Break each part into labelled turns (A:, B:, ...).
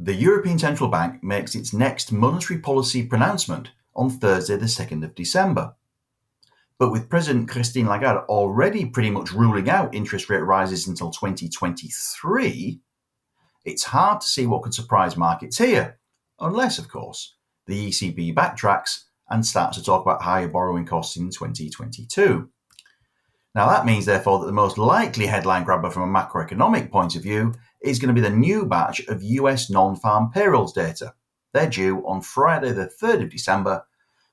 A: The European Central Bank makes its next monetary policy pronouncement on Thursday, the 2nd of December. But with President Christine Lagarde already pretty much ruling out interest rate rises until 2023, it's hard to see what could surprise markets here, unless, of course, the ECB backtracks and starts to talk about higher borrowing costs in 2022. Now that means, therefore, that the most likely headline grabber from a macroeconomic point of view is going to be the new batch of US non-farm payrolls data. They're due on Friday, the 3rd of December,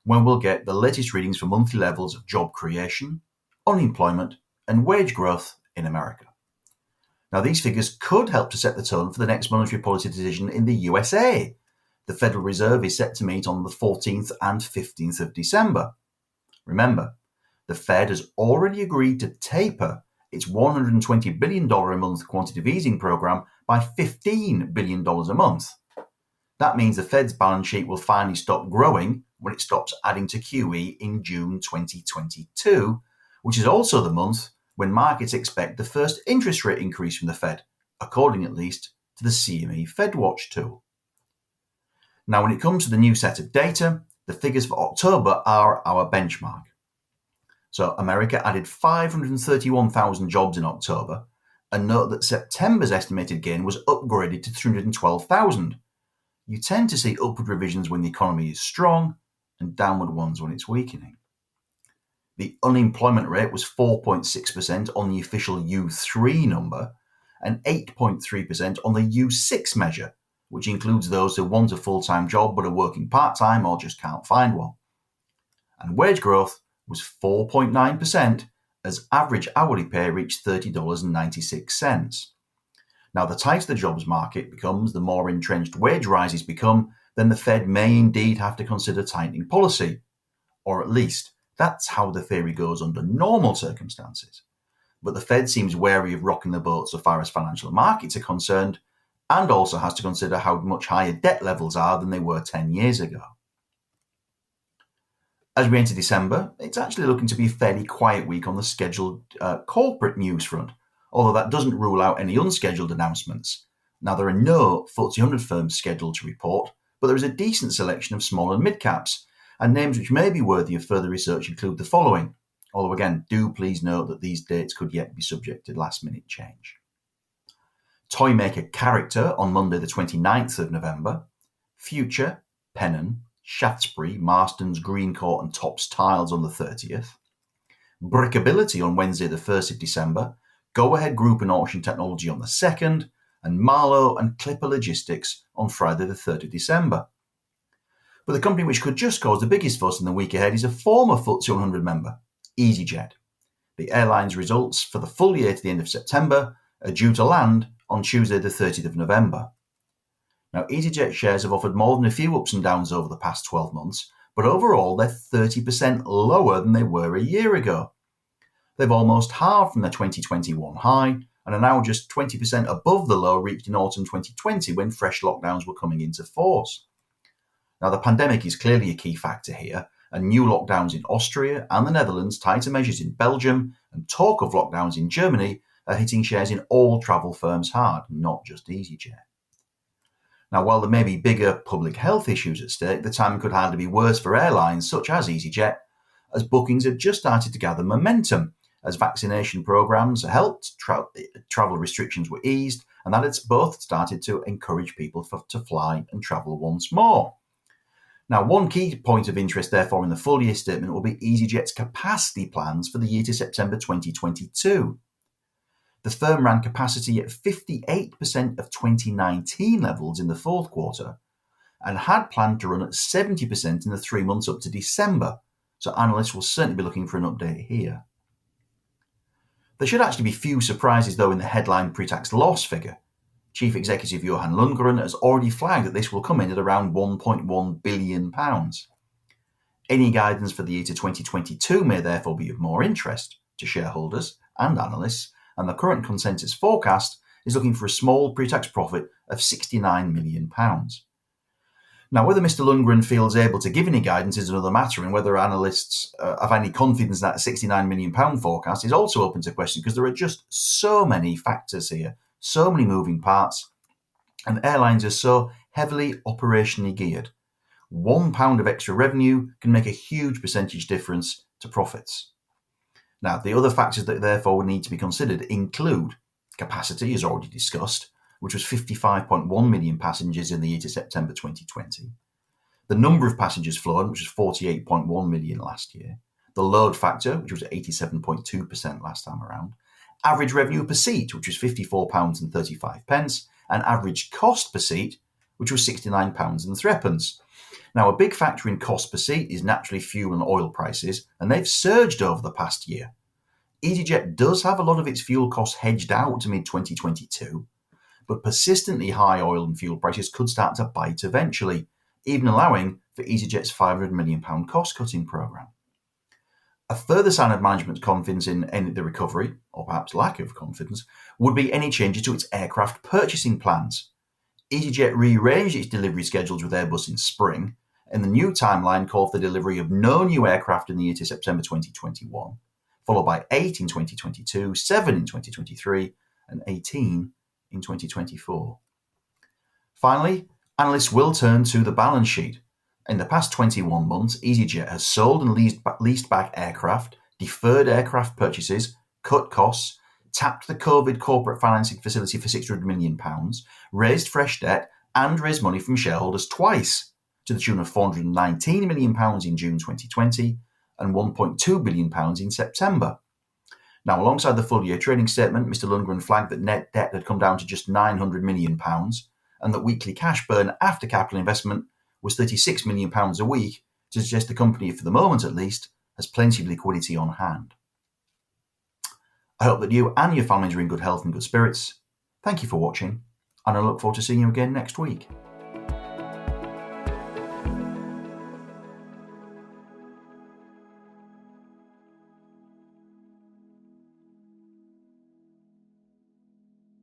A: when we'll get the latest readings for monthly levels of job creation, unemployment, and wage growth in America. Now, these figures could help to set the tone for the next monetary policy decision in the USA. The Federal Reserve is set to meet on the 14th and 15th of December. Remember, the Fed has already agreed to taper its $120 billion a month quantitative easing program by $15 billion a month. That means the Fed's balance sheet will finally stop growing when it stops adding to QE in June 2022, which is also the month when markets expect the first interest rate increase from the Fed, according at least to the CME FedWatch tool. Now, when it comes to the new set of data, the figures for October are our benchmark. So America added 531,000 jobs in October, and note that September's estimated gain was upgraded to 312,000. You tend to see upward revisions when the economy is strong and downward ones when it's weakening. The unemployment rate was 4.6% on the official U3 number and 8.3% on the U6 measure, which includes those who want a full-time job but are working part-time or just can't find one. And wage growth was 4.9% as average hourly pay reached $30.96. Now, the tighter the jobs market becomes, the more entrenched wage rises become, then the Fed may indeed have to consider tightening policy. Or at least, that's how the theory goes under normal circumstances. But the Fed seems wary of rocking the boat so far as financial markets are concerned, and also has to consider how much higher debt levels are than they were 10 years ago. As we enter December, it's actually looking to be a fairly quiet week on the scheduled corporate news front, although that doesn't rule out any unscheduled announcements. Now, there are no FTSE 100 firms scheduled to report, but there is a decent selection of small and mid-caps, and names which may be worthy of further research include the following, although again, do please note that these dates could yet be subject to last-minute change. Toymaker Character on Monday the 29th of November, Future, Pennon, Shaftesbury, Marston's, Greencourt and Topps Tiles on the 30th, Brickability on Wednesday the 1st of December, Go Ahead Group and Auction Technology on the 2nd, and Marlowe and Clipper Logistics on Friday the 3rd of December. But the company which could just cause the biggest fuss in the week ahead is a former FTSE 100 member, easyJet. The airline's results for the full year to the end of September are due to land on Tuesday the 30th of November. Now, easyJet shares have offered more than a few ups and downs over the past 12 months, but overall they're 30% lower than they were a year ago. They've almost halved from their 2021 high and are now just 20% above the low reached in autumn 2020 when fresh lockdowns were coming into force. Now, the pandemic is clearly a key factor here, and new lockdowns in Austria and the Netherlands, tighter measures in Belgium, and talk of lockdowns in Germany are hitting shares in all travel firms hard, not just easyJet. Now, while there may be bigger public health issues at stake, the time could hardly be worse for airlines such as easyJet, as bookings had just started to gather momentum, as vaccination programs helped, travel restrictions were eased, and that it's both started to encourage people to fly and travel once more. Now, one key point of interest, therefore, in the full year statement will be easyJet's capacity plans for the year to September 2022. The firm ran capacity at 58% of 2019 levels in the fourth quarter and had planned to run at 70% in the 3 months up to December, so analysts will certainly be looking for an update here. There should actually be few surprises, though, in the headline pre-tax loss figure. Chief Executive Johan Lundgren has already flagged that this will come in at around £1.1 billion. Any guidance for the year to 2022 may therefore be of more interest to shareholders and analysts, and the current consensus forecast is looking for a small pre-tax profit of £69 million. Now, whether Mr. Lundgren feels able to give any guidance is another matter, and whether analysts have any confidence in that £69 million forecast is also open to question, because there are just so many factors here, so many moving parts, and airlines are so heavily operationally geared. £1 of extra revenue can make a huge percentage difference to profits. Now, the other factors that therefore would need to be considered include capacity, as already discussed, which was 55.1 million passengers in the year to September 2020. The number of passengers flown, which was 48.1 million last year. The load factor, which was 87.2% last time around. Average revenue per seat, which was £54.35, and average cost per seat, which was £69.03. Now, a big factor in cost per seat is naturally fuel and oil prices, and they've surged over the past year. easyJet does have a lot of its fuel costs hedged out to mid-2022, but persistently high oil and fuel prices could start to bite eventually, even allowing for easyJet's £500 million cost-cutting programme. A further sign of management's confidence in the recovery, or perhaps lack of confidence, would be any changes to its aircraft purchasing plans. easyJet rearranged its delivery schedules with Airbus in spring, and the new timeline called for the delivery of no new aircraft in the year to September 2021, followed by 8 in 2022, 7 in 2023, and 18 in 2024. Finally, analysts will turn to the balance sheet. In the past 21 months, easyJet has sold and leased back aircraft, deferred aircraft purchases, cut costs, tapped the COVID corporate financing facility for £600 million, raised fresh debt, and raised money from shareholders twice, to the tune of £419 million in June 2020 and £1.2 billion in September. Now, alongside the full-year trading statement, Mr Lundgren flagged that net debt had come down to just £900 million and that weekly cash burn after capital investment was £36 million a week, to suggest the company, for the moment at least, has plenty of liquidity on hand. I hope that you and your families are in good health and good spirits. Thank you for watching, and I look forward to seeing you again next week.